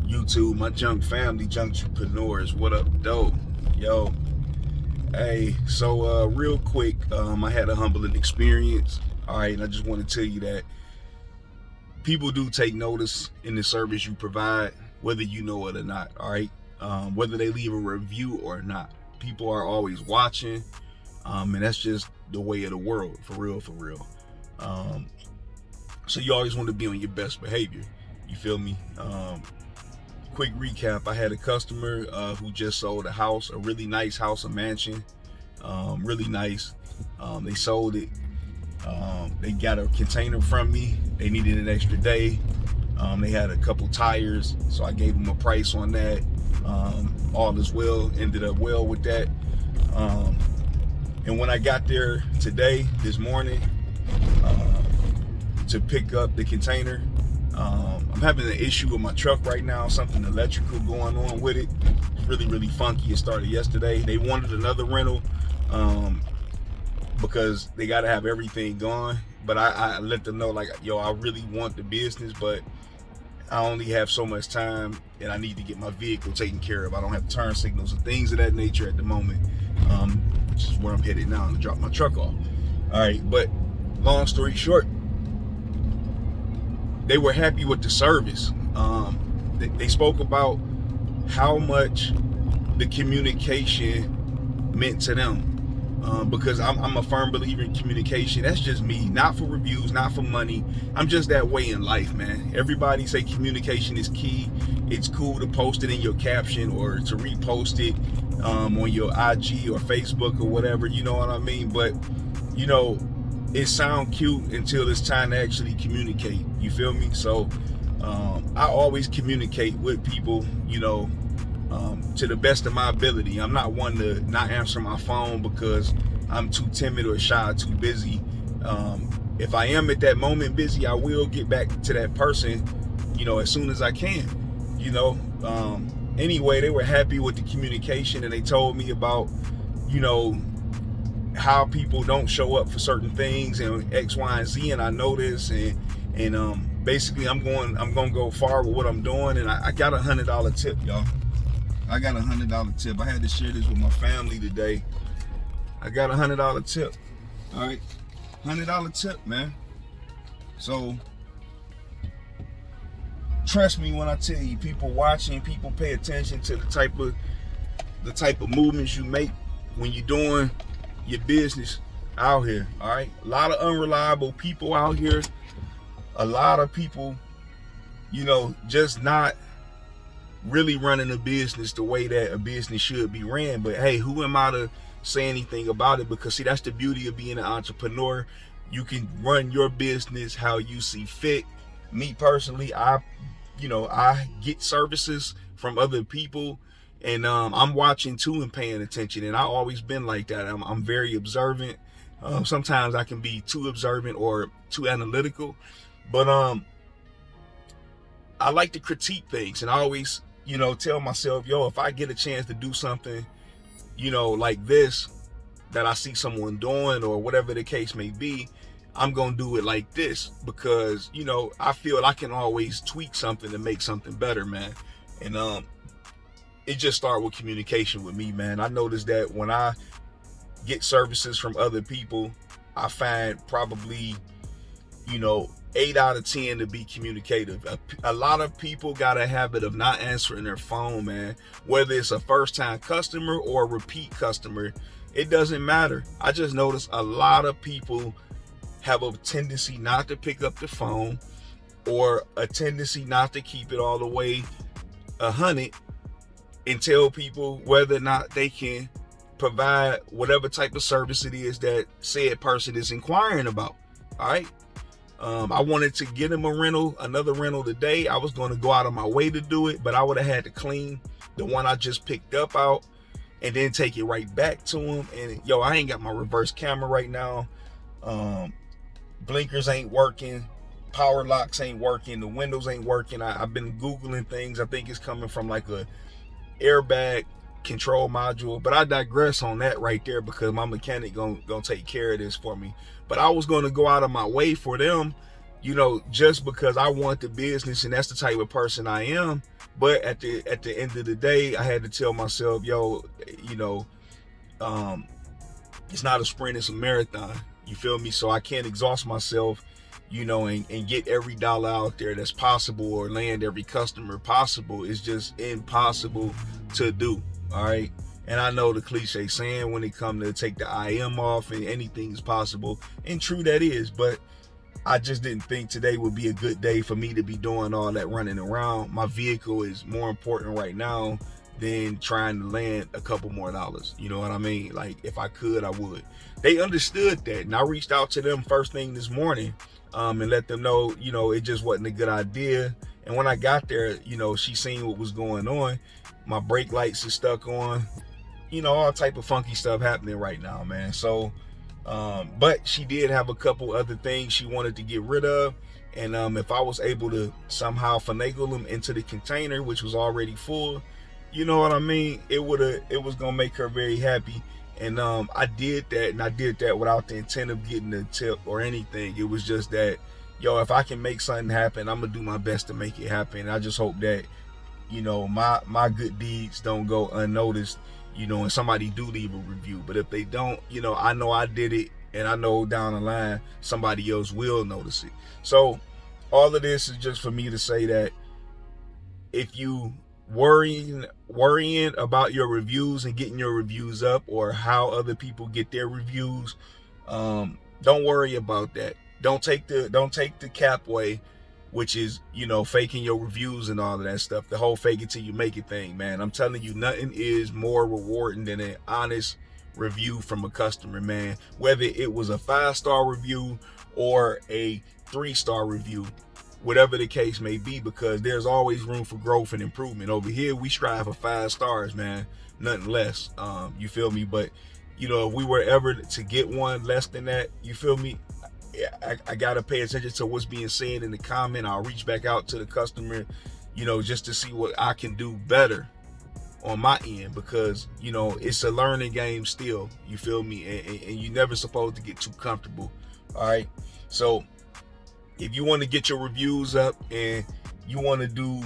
YouTube, my junk family, junk entrepreneurs. What up, though? Yo, hey, so real quick, I had a humbling experience. All right, and I just want to tell you that people do take notice in the service you provide, whether you know it or not. All right, whether they leave a review or not, people are always watching, and that's just the way of the world, for real, for real. So you always want to be on your best behavior. You feel me? Quick recap, I had a customer who just sold a house, a really nice house, a mansion, really nice. They sold it. They got a container from me. They needed an extra day. They had a couple tires, so I gave them a price on that. All is well, ended up well with that. And when I got there today, this morning, to pick up the container, I'm having an issue with my truck right now, something electrical going on with it. It's really, really funky. It started yesterday. They wanted another rental because they got to have everything gone. But I let them know, like, yo, I really want the business, but I only have so much time and I need to get my vehicle taken care of. I don't have turn signals and things of that nature at the moment, which is where I'm headed now to drop my truck off. All right, but long story short, they were happy with the service. They spoke about how much the communication meant to them. Because I'm a firm believer in communication. That's just me, not for reviews, not for money. I'm just that way in life, man. Everybody say communication is key. It's cool to post it in your caption or to repost it on your IG or Facebook or whatever, you know what I mean? But, you know, it sounds cute until it's time to actually communicate. You feel me? So I always communicate with people, you know, to the best of my ability. I'm not one to not answer my phone because I'm too timid or shy, too busy. If I am at that moment busy, I will get back to that person, you know, as soon as I can, you know. Anyway, they were happy with the communication, and they told me about, you know, how people don't show up for certain things and X, Y, and Z, and I know this, and basically I'm gonna go far with what I'm doing, and I got $100 tip, y'all. I got $100 tip. I had to share this with my family today. I got $100 tip. All right, $100 tip, man. So trust me when I tell you, people watching, people pay attention to the type of movements you make when you're doing your business out here. All right, a lot of unreliable people out here. A lot of people, you know, just not really running a business the way that a business should be ran. But hey, who am I to say anything about it? Because see, that's the beauty of being an entrepreneur. You can run your business how you see fit. Me personally, I get services from other people, and I'm watching too and paying attention. And I've always been like that. I'm very observant. Sometimes I can be too observant or too analytical, but I like to critique things, and I always, you know, tell myself, yo, if I get a chance to do something, you know, like this, that I see someone doing or whatever the case may be, I'm gonna do it like this, because, you know, I feel I can always tweak something to make something better, man. And it just started with communication with me, man. I noticed that when I get services from other people, I find probably, you know, 8 out of 10 to be communicative. A lot of people got a habit of not answering their phone, man. Whether it's a first-time customer or a repeat customer, it doesn't matter. I just noticed a lot of people have a tendency not to pick up the phone, or a tendency not to keep it all the way 100 and tell people whether or not they can provide whatever type of service it is that said person is inquiring about. All right. I wanted to get him another rental today. I was going to go out of my way to do it, but I would have had to clean the one I just picked up out and then take it right back to him. And yo, I ain't got my reverse camera right now. Blinkers ain't working. Power locks ain't working. The windows ain't working. I've been Googling things. I think it's coming from like a airbag control module, but I digress on that right there because my mechanic gonna take care of this for me. But I was going to go out of my way for them, just because I want the business and that's the type of person I am. But at the end of the day, I had to tell myself, it's not a sprint, it's a marathon. You feel me? So I can't exhaust myself, and get every dollar out there that's possible or land every customer possible. It's just impossible to do. All right. And I know the cliche saying when it comes to take the IM off and anything is possible. And true that is, but I just didn't think today would be a good day for me to be doing all that running around. My vehicle is more important right now than trying to land a couple more dollars. You know what I mean? Like, if I could, I would. They understood that. And I reached out to them first thing this morning and let them know, it just wasn't a good idea. And when I got there, she seen what was going on. My brake lights are stuck on, all type of funky stuff happening right now, man. So, but she did have a couple other things she wanted to get rid of. And if I was able to somehow finagle them into the container, which was already full, you know what I mean? It was gonna make her very happy. And I did that, and I did that without the intent of getting a tip or anything. It was just that, if I can make something happen, I'm gonna do my best to make it happen. And I just hope that, my good deeds don't go unnoticed, and somebody do leave a review. But if they don't, I know I did it, and I know down the line somebody else will notice it. So all of this is just for me to say that if you worrying about your reviews and getting your reviews up, or how other people get their reviews, don't worry about that. Don't take the cap way, which is, faking your reviews and all of that stuff. The whole fake it till you make it thing, man. I'm telling you, nothing is more rewarding than an honest review from a customer, man. Whether it was a 5-star review or a 3-star review, whatever the case may be, because there's always room for growth and improvement. Over here, we strive for 5 stars, man. Nothing less. You feel me? But, if we were ever to get one less than that, you feel me? I gotta pay attention to what's being said in the comment. I'll reach back out to the customer, just to see what I can do better on my end, because it's a learning game still. You feel me? And you're never supposed to get too comfortable. All right. So if you want to get your reviews up and you want to do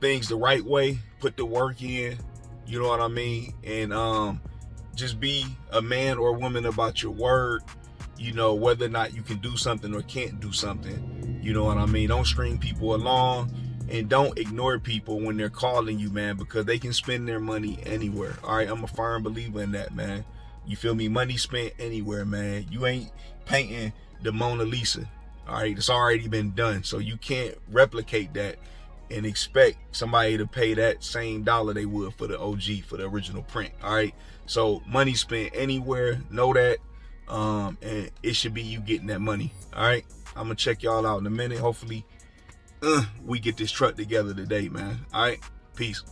things the right way, put the work in. You know what I mean? And just be a man or woman about your word. Whether or not you can do something or can't do something. You know what I mean? Don't string people along, and don't ignore people when they're calling you, man, because they can spend their money anywhere. All right, I'm a firm believer in that, man. You feel me? Money spent anywhere, man. You ain't painting the Mona Lisa. All right, it's already been done, so you can't replicate that and expect somebody to pay that same dollar they would for the OG, for the original print. All right, so money spent anywhere, know that. And it should be you getting that money. All right, I'm gonna check y'all out in a minute. Hopefully we get this truck together today, man. All right, peace.